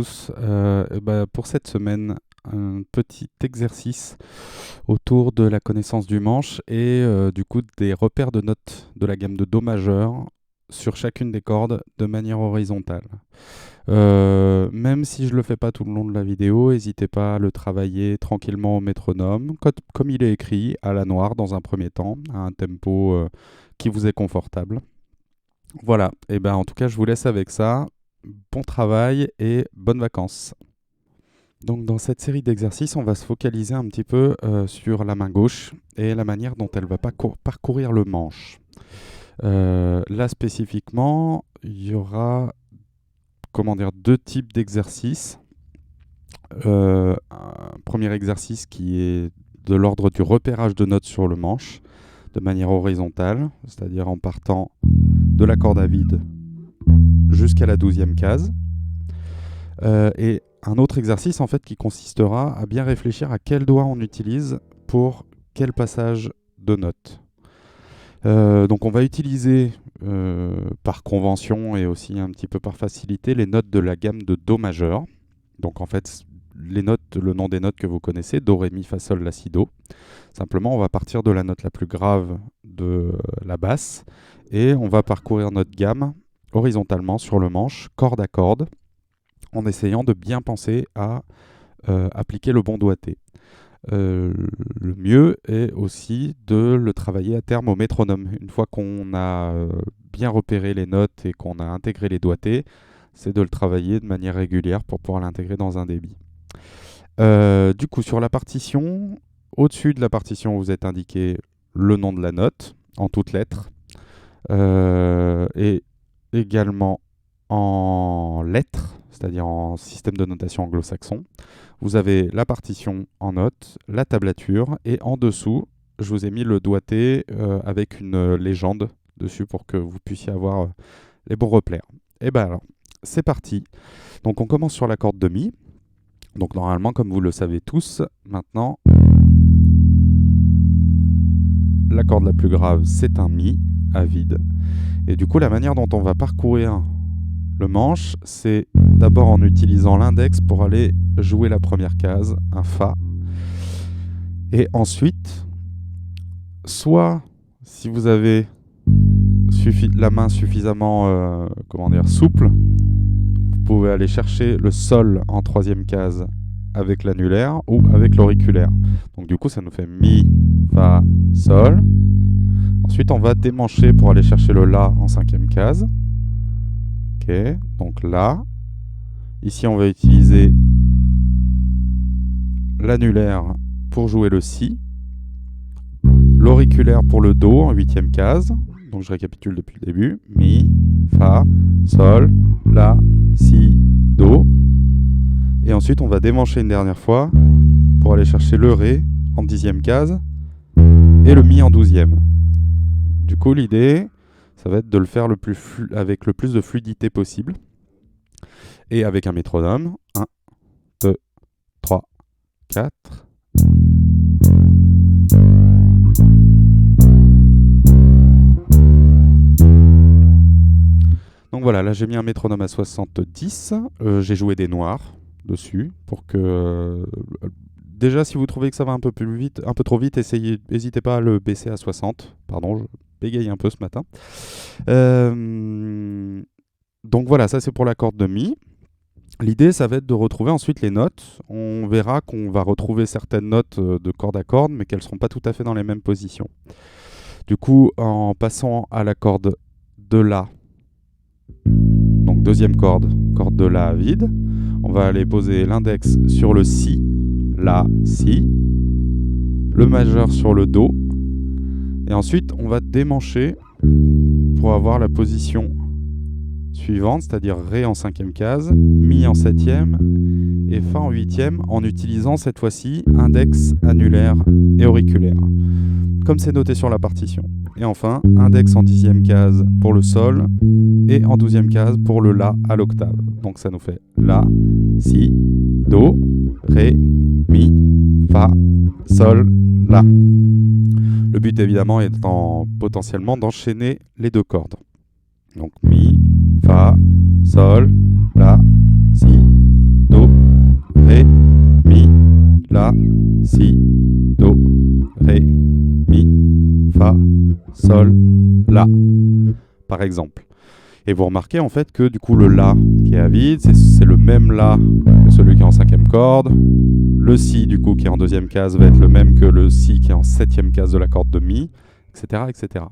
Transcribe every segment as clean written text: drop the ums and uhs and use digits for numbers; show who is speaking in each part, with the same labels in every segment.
Speaker 1: tous. Pour cette semaine, un petit exercice autour de la connaissance du manche et du coup des repères de notes de la gamme de Do majeur sur chacune des cordes de manière horizontale. Même si je ne le fais pas tout le long de la vidéo, n'hésitez pas à le travailler tranquillement au métronome, comme il est écrit, à la noire dans un premier temps, à un tempo qui vous est confortable. Voilà, et ben en tout cas je vous laisse avec ça. Bon travail et bonnes vacances. Donc dans cette série d'exercices, on va se focaliser un petit peu sur la main gauche et la manière dont elle va parcourir le manche. Là spécifiquement, il y aura deux types d'exercices. Un premier exercice qui est de l'ordre du repérage de notes sur le manche de manière horizontale, c'est-à-dire en partant de la corde à vide jusqu'à la 12e case. Et un autre exercice en fait qui consistera à bien réfléchir à quel doigt on utilise pour quel passage de notes. Donc on va utiliser par convention et aussi un petit peu par facilité les notes de la gamme de Do majeur. Donc en fait les notes, le nom des notes que vous connaissez, Do, Ré, Mi, Fa, Sol, La, Si, Do. Simplement on va partir de la note la plus grave de la basse et on va parcourir notre gamme horizontalement sur le manche, corde à corde, en essayant de bien penser à appliquer le bon doigté. Le mieux est aussi de le travailler à terme au métronome. Une fois qu'on a bien repéré les notes et qu'on a intégré les doigtés, c'est de le travailler de manière régulière pour pouvoir l'intégrer dans un débit. Du coup, sur la partition, au-dessus de la partition, vous êtes indiqué le nom de la note en toutes lettres et également en lettres, c'est-à-dire en système de notation anglo-saxon. Vous avez la partition en notes, la tablature, et en dessous, je vous ai mis le doigté avec une légende dessus pour que vous puissiez avoir les bons repères. Et bien alors, c'est parti. Donc on commence sur la corde de Mi. Donc normalement, comme vous le savez tous, maintenant, la corde la plus grave, c'est un Mi à vide. Et du coup, la manière dont on va parcourir le manche, c'est d'abord en utilisant l'index pour aller jouer la première case, un Fa. Et ensuite, soit si vous avez la main suffisamment souple, vous pouvez aller chercher le Sol en troisième case avec l'annulaire ou avec l'auriculaire. Donc du coup, ça nous fait Mi, Fa, Sol. Ensuite, on va démancher pour aller chercher le La en cinquième case. Ok, donc là, ici on va utiliser l'annulaire pour jouer le Si, l'auriculaire pour le Do en huitième case, donc je récapitule depuis le début, Mi, Fa, Sol, La, Si, Do, et ensuite on va démancher une dernière fois pour aller chercher le Ré en dixième case et le Mi en douzième. Du coup l'idée, ça va être de le faire avec le plus de fluidité possible. Et avec un métronome, 1, 2, 3, 4. Donc voilà, là j'ai mis un métronome à 70. J'ai joué des noirs dessus pour que... déjà, si vous trouvez que ça va un peu plus vite, un peu trop vite, n'hésitez pas à le baisser à 60. Pardon, je bégaye un peu ce matin. Donc voilà, ça c'est pour la corde de Mi. L'idée, ça va être de retrouver ensuite les notes. On verra qu'on va retrouver certaines notes de corde à corde, mais qu'elles ne seront pas tout à fait dans les mêmes positions. Du coup, en passant à la corde de La, donc deuxième corde de La vide, on va aller poser l'index sur le Si, La, Si, le majeur sur le Do, et ensuite on va démancher pour avoir la position suivante, c'est-à-dire Ré en cinquième case, Mi en septième et Fa en huitième, en utilisant cette fois-ci index, annulaire et auriculaire, comme c'est noté sur la partition. Et enfin, index en dixième case pour le Sol et en douzième case pour le La à l'octave. Donc ça nous fait La, Si, Do, Ré, Mi, Fa, Sol, La. Le but évidemment étant potentiellement d'enchaîner les deux cordes. Donc Mi, Fa, Sol, La, Si, ré, mi, la, si, do, ré, mi, fa, sol, la, par exemple. Et vous remarquez en fait que du coup le la qui est à vide, c'est le même la que celui qui est en cinquième corde. Le si du coup qui est en deuxième case va être le même que le si qui est en septième case de la corde de mi, etc. etc.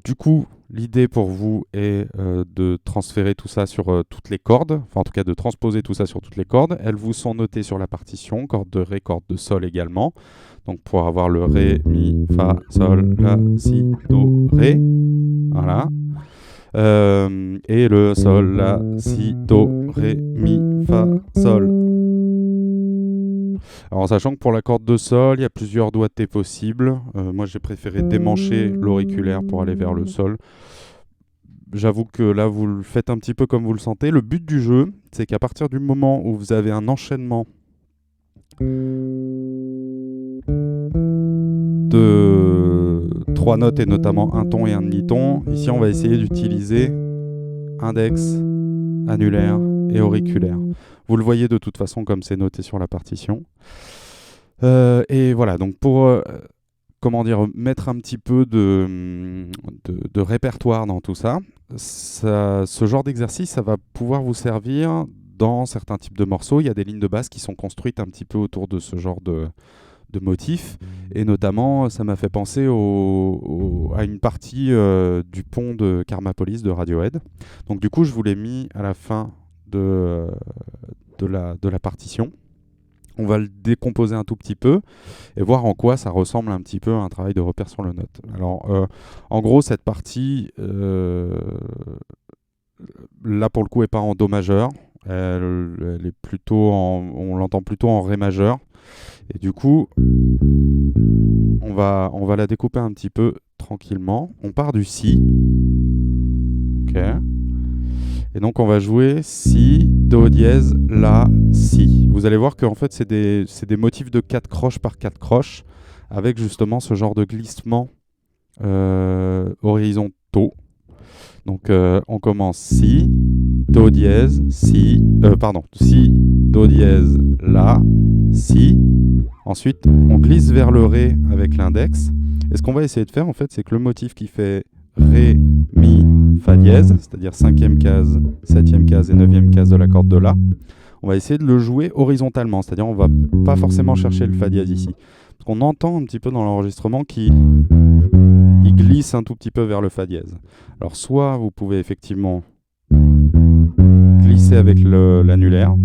Speaker 1: Du coup, l'idée pour vous est de transférer tout ça sur toutes les cordes, enfin en tout cas de transposer tout ça sur toutes les cordes. Elles vous sont notées sur la partition, corde de ré, corde de sol également. Donc pour avoir le ré, mi, fa, sol, la, si, do, ré. Voilà. Et le sol, la, si, do, ré, mi, fa, sol. Alors en sachant que pour la corde de sol, il y a plusieurs doigtés possibles. Moi j'ai préféré démancher l'auriculaire pour aller vers le sol. J'avoue que là vous le faites un petit peu comme vous le sentez. Le but du jeu, c'est qu'à partir du moment où vous avez un enchaînement de 3 notes et notamment un ton et un demi-ton, ici on va essayer d'utiliser index, annulaire et auriculaire. Vous le voyez de toute façon comme c'est noté sur la partition. Et voilà, donc pour comment dire, mettre un petit peu de répertoire dans tout ça, ce genre d'exercice, ça va pouvoir vous servir dans certains types de morceaux. Il y a des lignes de basse qui sont construites un petit peu autour de ce genre de motifs. Et notamment, ça m'a fait penser à une partie du pont de Karmapolis de Radiohead. Donc du coup, je vous l'ai mis à la fin de la partition. On va le décomposer un tout petit peu et voir en quoi ça ressemble un petit peu à un travail de repère sur le note. Alors, en gros, cette partie, là pour le coup, n'est pas en Do majeur. Elle est plutôt on l'entend plutôt en Ré majeur. Et du coup, on va la découper un petit peu tranquillement. On part du Si. Ok. Et donc on va jouer Si, Do dièse, La, Si. Vous allez voir qu'en fait c'est des motifs de 4 croches par 4 croches avec justement ce genre de glissement horizontaux. Donc on commence Si, Do dièse, Si, Si, Do dièse, La, Si. Ensuite on glisse vers le Ré avec l'index. Et ce qu'on va essayer de faire en fait c'est que le motif qui fait Ré, Mi, Fa dièse, c'est-à-dire 5e case, 7e case et 9e case de la corde de La, on va essayer de le jouer horizontalement, c'est-à-dire on va pas forcément chercher le Fa dièse ici. Parce qu'on entend un petit peu dans l'enregistrement qu'il glisse un tout petit peu vers le Fa dièse. Alors soit vous pouvez effectivement glisser avec l'annulaire,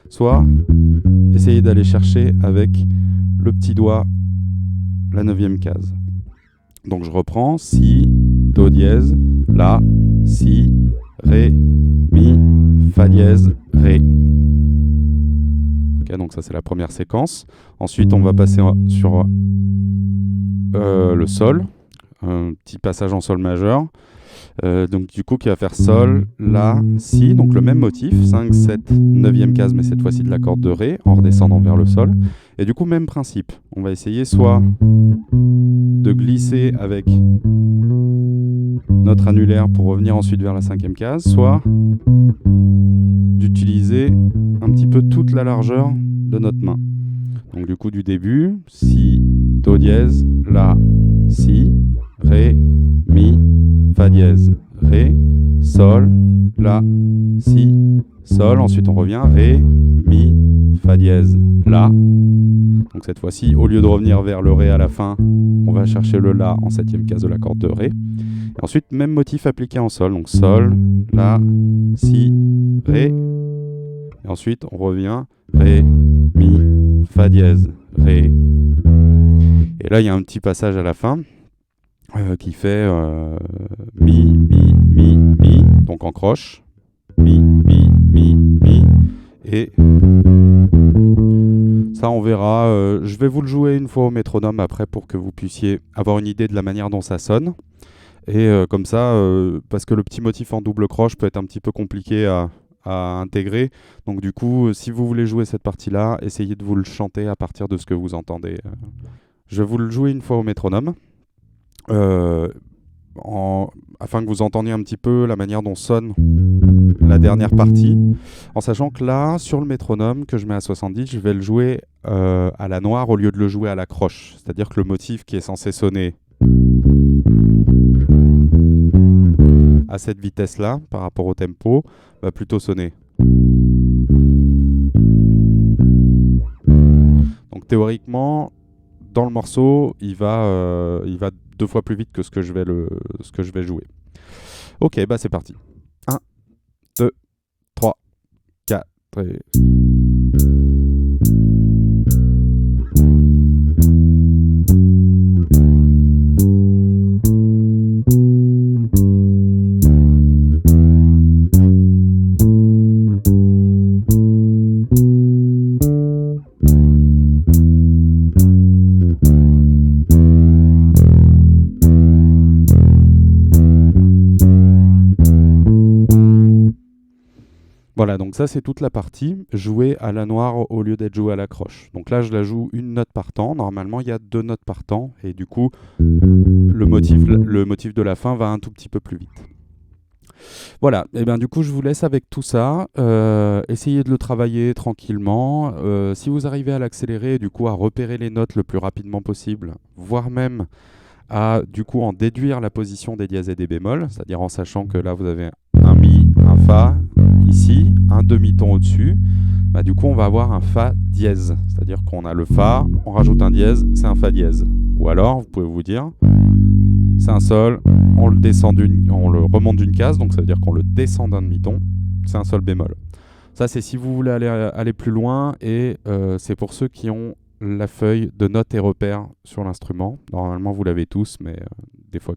Speaker 1: soit essayer d'aller chercher avec le petit doigt la 9e case. Donc je reprends, Si, Do dièse, La, Si, Ré, Mi, Fa dièse, Ré. Ok, donc ça c'est la première séquence. Ensuite on va passer sur le Sol, un petit passage en Sol majeur. Donc du coup qui va faire Sol, La, Si, donc le même motif, 5, 7, 9e case mais cette fois-ci de la corde de Ré en redescendant vers le Sol. Et du coup même principe, on va essayer soit de glisser avec notre annulaire pour revenir ensuite vers la 5e case, soit d'utiliser un petit peu toute la largeur de notre main. Donc du coup du début, Si, Do dièse, La, Si, Ré, Mi, Fa dièse, Ré, Sol, La, Si, Sol. Ensuite on revient Ré, Mi, Fa dièse, La. Donc cette fois-ci, au lieu de revenir vers le Ré à la fin, on va chercher le La en 7e case de la corde de Ré. Et ensuite, même motif appliqué en Sol. Donc Sol, La, Si, Ré. Et ensuite, on revient Ré, Mi, Fa dièse, Ré. Et là, il y a un petit passage à la fin qui fait Mi, Mi, Mi, Mi. Donc en croche. Mi, Mi, Mi, Mi. Et ça, on verra. Je vais vous le jouer une fois au métronome après pour que vous puissiez avoir une idée de la manière dont ça sonne. Et comme ça, parce que le petit motif en double croche peut être un petit peu compliqué à intégrer. Donc du coup, si vous voulez jouer cette partie-là, essayez de vous le chanter à partir de ce que vous entendez. Je vais vous le jouer une fois au métronome, afin que vous entendiez un petit peu la manière dont sonne la dernière partie, en sachant que là, sur le métronome que je mets à 70, je vais le jouer à la noire au lieu de le jouer à la croche. C'est-à-dire que le motif qui est censé sonner à cette vitesse-là, par rapport au tempo, va plutôt sonner. Donc théoriquement, dans le morceau, il va 2 fois plus vite que ce que je vais jouer. Ok, bah c'est parti. 1, 2, 3, 4 et... Voilà, donc ça c'est toute la partie, jouée à la noire au lieu d'être jouée à la croche. Donc là je la joue une note par temps, normalement il y a 2 notes par temps, et du coup le motif de la fin va un tout petit peu plus vite. Voilà, et bien du coup je vous laisse avec tout ça, essayez de le travailler tranquillement, si vous arrivez à l'accélérer, du coup à repérer les notes le plus rapidement possible, voire même à du coup en déduire la position des dièses et des bémols, c'est-à-dire en sachant que là vous avez un mi, un fa ici, un demi-ton au-dessus, bah, du coup on va avoir un fa dièse, c'est-à-dire qu'on a le fa, on rajoute un dièse, c'est un fa dièse. Ou alors vous pouvez vous dire, c'est un sol, on le remonte d'une case, donc ça veut dire qu'on le descend d'un demi-ton, c'est un sol bémol. Ça c'est si vous voulez aller plus loin, et c'est pour ceux qui ont la feuille de notes et repères sur l'instrument. Normalement, vous l'avez tous, mais des fois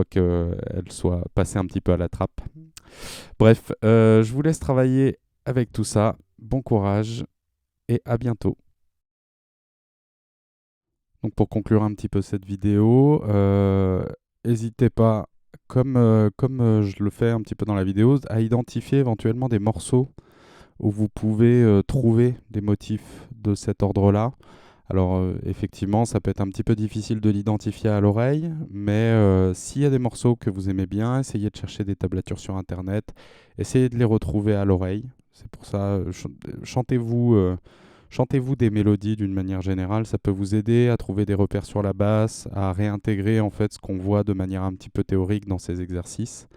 Speaker 1: qu'elle soit passée un petit peu à la trappe. Bref, je vous laisse travailler avec tout ça. Bon courage et à bientôt. Donc pour conclure un petit peu cette vidéo, n'hésitez pas, comme je le fais un petit peu dans la vidéo, à identifier éventuellement des morceaux où vous pouvez trouver des motifs de cet ordre-là. Alors effectivement, ça peut être un petit peu difficile de l'identifier à l'oreille, mais s'il y a des morceaux que vous aimez bien, essayez de chercher des tablatures sur Internet, essayez de les retrouver à l'oreille. C'est pour ça, chantez-vous des mélodies d'une manière générale, ça peut vous aider à trouver des repères sur la basse, à réintégrer en fait ce qu'on voit de manière un petit peu théorique dans ces exercices.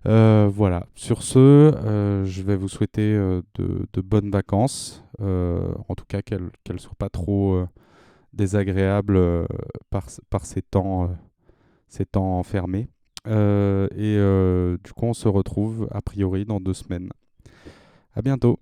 Speaker 1: Voilà, sur ce, je vais vous souhaiter de bonnes vacances, en tout cas qu'elles ne soient pas trop désagréables par ces temps enfermés. Du coup, on se retrouve a priori dans 2 semaines. À bientôt.